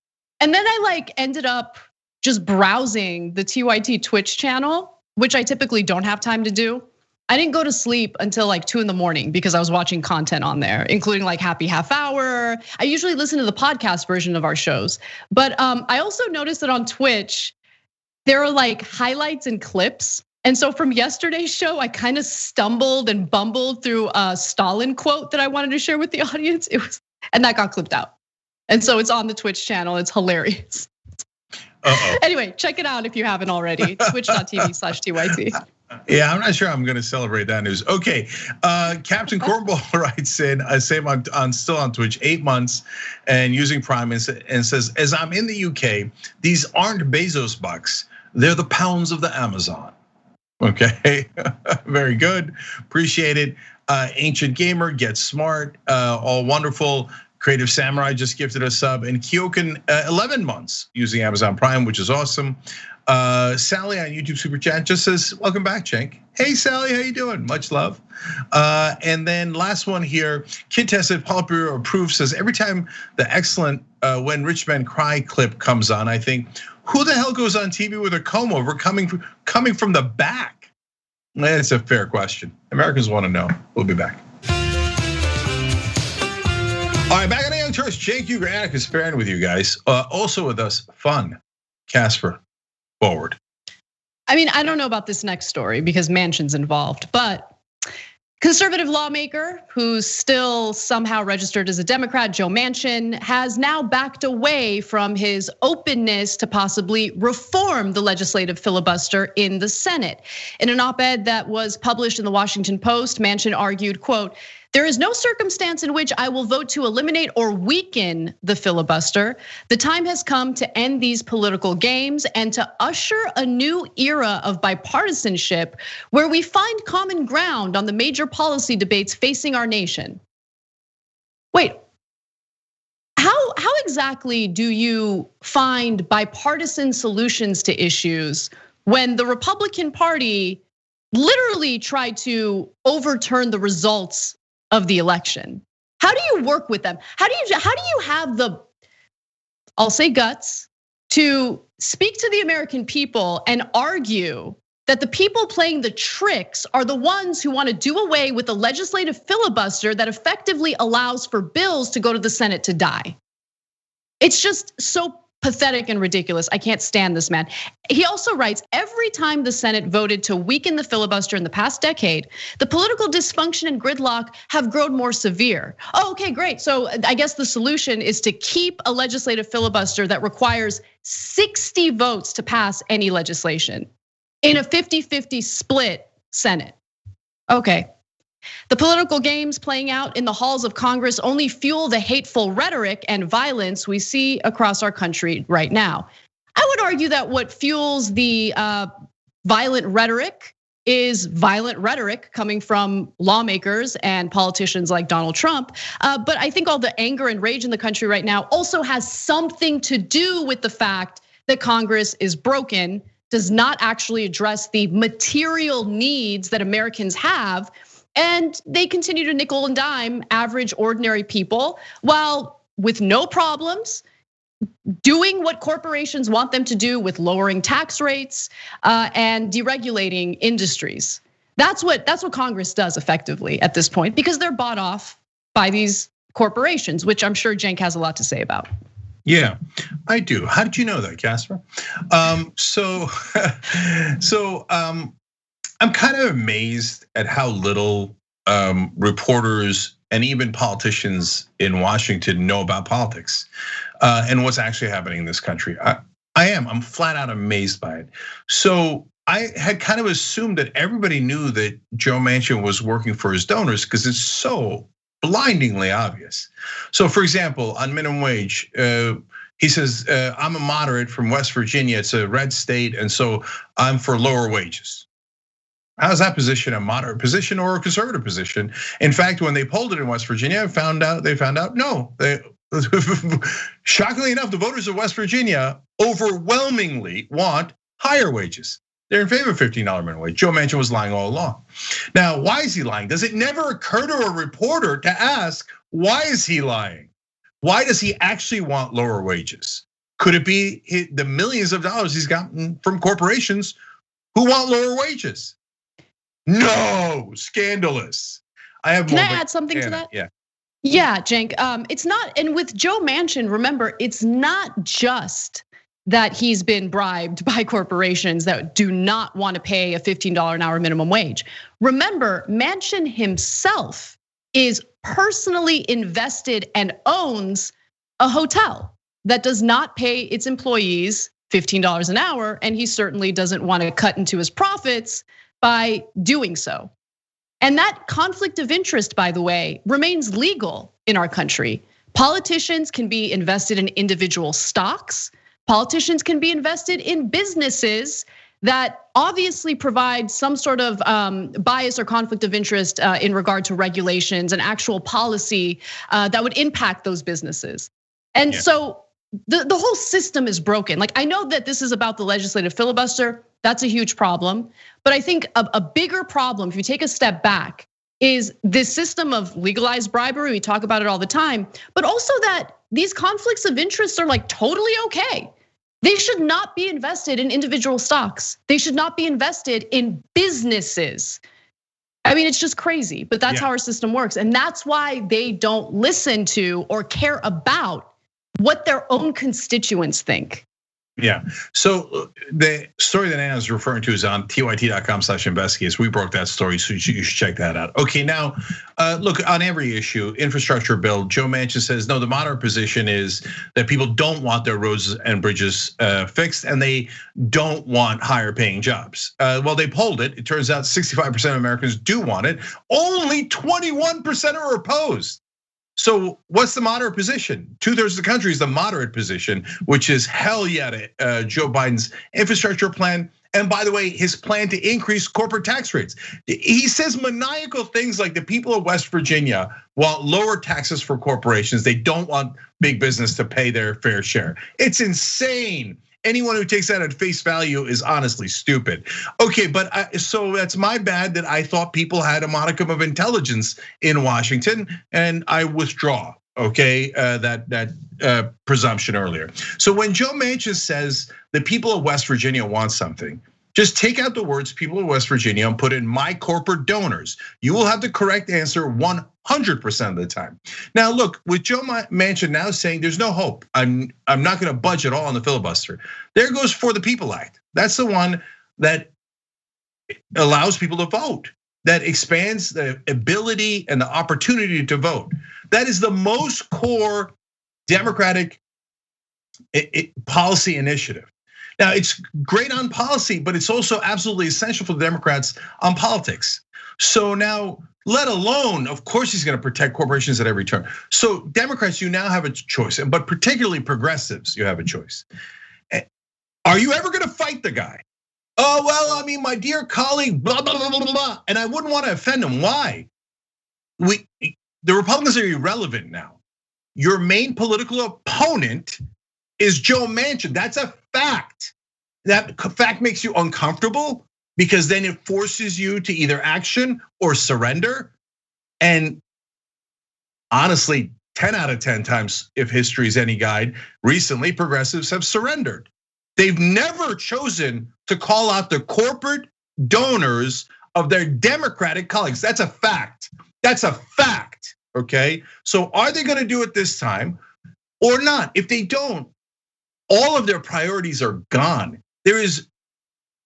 And then I ended up just browsing the TYT Twitch channel, which I typically don't have time to do. I didn't go to sleep until 2 in the morning because I was watching content on there, including Happy Half Hour. I usually listen to the podcast version of our shows. But I also noticed that on Twitch, there are highlights and clips. And so from yesterday's show, I kind of stumbled and bumbled through a Stalin quote that I wanted to share with the audience. And that got clipped out. And so it's on the Twitch channel, it's hilarious. Anyway, check it out if you haven't already, twitch.tv/TYT. Yeah, I'm not sure I'm gonna celebrate that news. Okay, Captain Cornball writes in, same on still on Twitch, 8 months and using Prime and says, as I'm in the UK, these aren't Bezos bucks, they're the pounds of the Amazon. Okay, very good, appreciate it. Ancient Gamer, Get Smart, all wonderful. Creative Samurai just gifted a sub, and Kyokan 11 months using Amazon Prime, which is awesome. Sally on YouTube Super Chat just says, welcome back, Cenk. Hey Sally, how you doing? Much love. And then last one here, Kid Tested Politburo Approved says, every time the excellent When Rich Men Cry clip comes on, I think, who the hell goes on TV with a comb over coming from the back? That's a fair question. Americans want to know. We'll be back. All right, back on the Young Turks, Cenk Uygur, Atticus Farron with you guys. Also with us, fun, Casper, forward. I mean, I don't know about this next story because Manchin's involved, but Conservative lawmaker who's still somehow registered as a Democrat, Joe Manchin, has now backed away from his openness to possibly reform the legislative filibuster in the Senate. In an op-ed that was published in the Washington Post, Manchin argued, quote, "There is no circumstance in which I will vote to eliminate or weaken the filibuster. The time has come to end these political games and to usher a new era of bipartisanship where we find common ground on the major policy debates facing our nation." Wait, how exactly do you find bipartisan solutions to issues when the Republican Party literally tried to overturn the results of the election? How do you work with them? How do you have the, I'll say, guts to speak to the American people and argue that the people playing the tricks are the ones who want to do away with the legislative filibuster that effectively allows for bills to go to the Senate to die? It's just so pathetic and ridiculous. I can't stand this man. He also writes, every time the Senate voted to weaken the filibuster in the past decade, the political dysfunction and gridlock have grown more severe. Oh, okay, great. So I guess the solution is to keep a legislative filibuster that requires 60 votes to pass any legislation in a 50-50 split Senate. Okay. The political games playing out in the halls of Congress only fuel the hateful rhetoric and violence we see across our country right now. I would argue that what fuels the violent rhetoric is violent rhetoric coming from lawmakers and politicians like Donald Trump. But I think all the anger and rage in the country right now also has something to do with the fact that Congress is broken, does not actually address the material needs that Americans have. And they continue to nickel and dime average, ordinary people, while with no problems doing what corporations want them to do with lowering tax rates and deregulating industries. That's what Congress does effectively at this point, because they're bought off by these corporations, which I'm sure Cenk has a lot to say about. Yeah, I do. How did you know that, Casper? I'm kind of amazed at how little reporters and even politicians in Washington know about politics and what's actually happening in this country. I'm flat out amazed by it. So I had kind of assumed that everybody knew that Joe Manchin was working for his donors because it's so blindingly obvious. So for example, on minimum wage, he says, I'm a moderate from West Virginia, it's a red state, and so I'm for lower wages. How's that position a moderate position or a conservative position? In fact, when they polled it in West Virginia, they found out no. Shockingly enough, the voters of West Virginia overwhelmingly want higher wages. They're in favor of $15 minimum wage. Joe Manchin was lying all along. Now, why is he lying? Does it never occur to a reporter to ask, why is he lying? Why does he actually want lower wages? Could it be the millions of dollars he's gotten from corporations who want lower wages? No, scandalous. Can I add something to that? Yeah, Cenk. It's not, and with Joe Manchin, remember, it's not just that he's been bribed by corporations that do not want to pay a $15 an hour minimum wage. Remember, Manchin himself is personally invested and owns a hotel that does not pay its employees $15 an hour, and he certainly doesn't want to cut into his profits by doing so. And that conflict of interest, by the way, remains legal in our country. Politicians can be invested in individual stocks. Politicians can be invested in businesses that obviously provide some sort of bias or conflict of interest in regard to regulations and actual policy that would impact those businesses. And so the whole system is broken. Like, I know that this is about the legislative filibuster. That's a huge problem. But I think a bigger problem, if you take a step back, is this system of legalized bribery. We talk about it all the time, but also that these conflicts of interest are like totally okay. They should not be invested in individual stocks. They should not be invested in businesses. I mean, it's just crazy, but that's how our system works. And that's why they don't listen to or care about what their own constituents think. Yeah. So the story that Anna is referring to is on tyt.com/investigates. We broke that story, so you should check that out. Okay, now look, on every issue, infrastructure bill, Joe Manchin says no. The moderate position is that people don't want their roads and bridges fixed, and they don't want higher paying jobs. Well, they polled it. It turns out 65% of Americans do want it. Only 21% are opposed. So what's the moderate position? 2/3 of the country is the moderate position, which is hell yeah to Joe Biden's infrastructure plan. And by the way, his plan to increase corporate tax rates. He says maniacal things like the people of West Virginia want lower taxes for corporations. They don't want big business to pay their fair share. It's insane. Anyone who takes that at face value is honestly stupid. Okay, but so that's my bad that I thought people had a modicum of intelligence in Washington, and I withdraw. Okay, that presumption earlier. So when Joe Manchin says the people of West Virginia want something, just take out the words "people of West Virginia" and put in "my corporate donors." You will have the correct answer 100% of the time. Now, look, with Joe Manchin now saying there's no hope, I'm not going to budge at all on the filibuster. There goes For the People Act. That's the one that allows people to vote, that expands the ability and the opportunity to vote. That is the most core Democratic policy initiative. Now, it's great on policy, but it's also absolutely essential for the Democrats on politics. So now, let alone, of course, he's going to protect corporations at every turn. So Democrats, you now have a choice, but particularly progressives, you have a choice. Are you ever going to fight the guy? Oh, well, I mean, my dear colleague, blah, blah, blah, blah, blah, and I wouldn't want to offend him. Why? The Republicans are irrelevant now. Your main political opponent is Joe Manchin. That's a fact. That fact makes you uncomfortable because then it forces you to either action or surrender. And honestly, 10 out of 10 times, if history is any guide, recently progressives have surrendered. They've never chosen to call out the corporate donors of their Democratic colleagues. That's a fact. That's a fact, okay? So are they gonna do it this time or not? If they don't, all of their priorities are gone. There is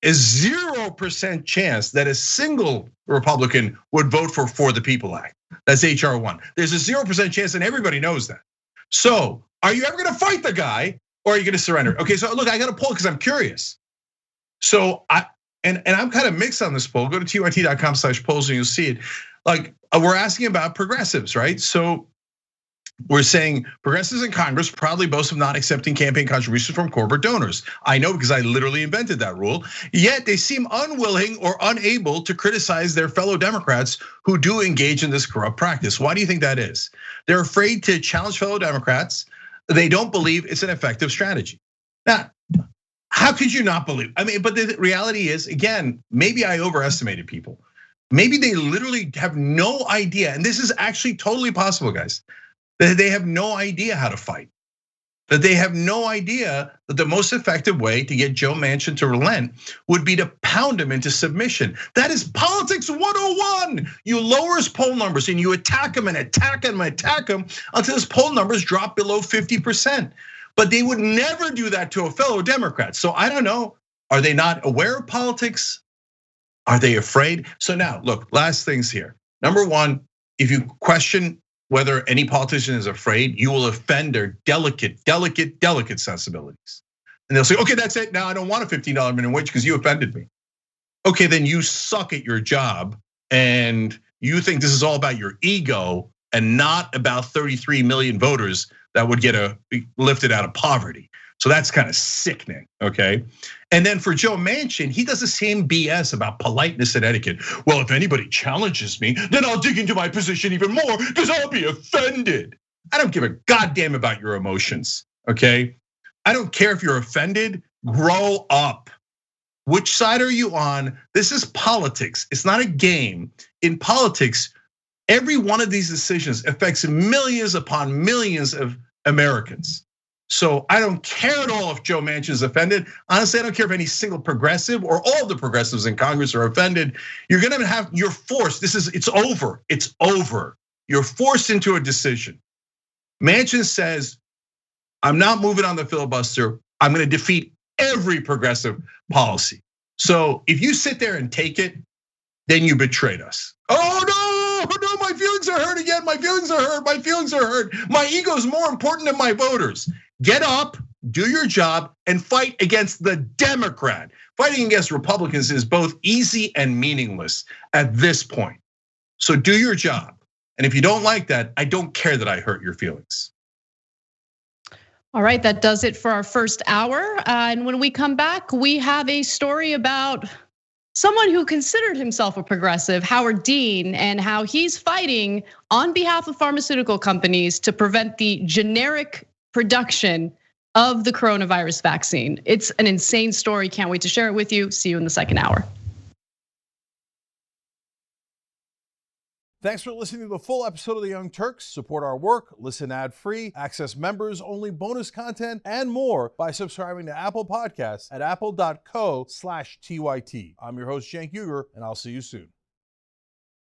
a 0% chance that a single Republican would vote for the People Act. That's HR 1. There's a 0% chance, and everybody knows that. So, are you ever gonna fight the guy, or are you gonna surrender? Okay, so look, I got a poll because I'm curious. So and I'm kind of mixed on this poll. Go to tyt.com/polls and you'll see it. Like, we're asking about progressives, right? So we're saying progressives in Congress proudly boast of not accepting campaign contributions from corporate donors. I know because I literally invented that rule. Yet they seem unwilling or unable to criticize their fellow Democrats who do engage in this corrupt practice. Why do you think that is? They're afraid to challenge fellow Democrats. They don't believe it's an effective strategy. Now, how could you not believe? I mean, but the reality is, again, maybe I overestimated people. Maybe they literally have no idea, and this is actually totally possible, guys, that they have no idea how to fight, that they have no idea that the most effective way to get Joe Manchin to relent would be to pound him into submission. That is politics 101. You lower his poll numbers and you attack him and attack him and attack him until his poll numbers drop below 50%. But they would never do that to a fellow Democrat. So I don't know, are they not aware of politics? Are they afraid? So now, look, last things here. Number one, if you question whether any politician is afraid, you will offend their delicate sensibilities. And they'll say, okay, that's it. Now I don't want a $15 minimum wage because you offended me. Okay, then you suck at your job and you think this is all about your ego and not about 33 million voters that would get lifted out of poverty. So that's kind of sickening, okay? And then for Joe Manchin, he does the same BS about politeness and etiquette. Well, if anybody challenges me, then I'll dig into my position even more because I'll be offended. I don't give a goddamn about your emotions, okay? I don't care if you're offended, grow up. Which side are you on? This is politics, it's not a game. In politics, every one of these decisions affects millions upon millions of Americans. So I don't care at all if Joe Manchin is offended. Honestly, I don't care if any single progressive or all of the progressives in Congress are offended. You're forced, it's over, it's over. You're forced into a decision. Manchin says, I'm not moving on the filibuster. I'm gonna defeat every progressive policy. So if you sit there and take it, then you betrayed us. Oh no, my feelings are hurt again. My feelings are hurt. My feelings are hurt. My ego is more important than my voters. Get up, do your job, and fight against the Democrat. Fighting against Republicans is both easy and meaningless at this point. So do your job. And if you don't like that, I don't care that I hurt your feelings. All right, that does it for our first hour. And when we come back, we have a story about someone who considered himself a progressive, Howard Dean, and how he's fighting on behalf of pharmaceutical companies to prevent the generic production of the coronavirus vaccine. It's an insane story. Can't wait to share it with you. See you in the second hour. Thanks for listening to the full episode of The Young Turks. Support our work, listen ad-free, access members-only bonus content, and more by subscribing to Apple Podcasts at apple.co/TYT. I'm your host, Cenk Uygur, and I'll see you soon.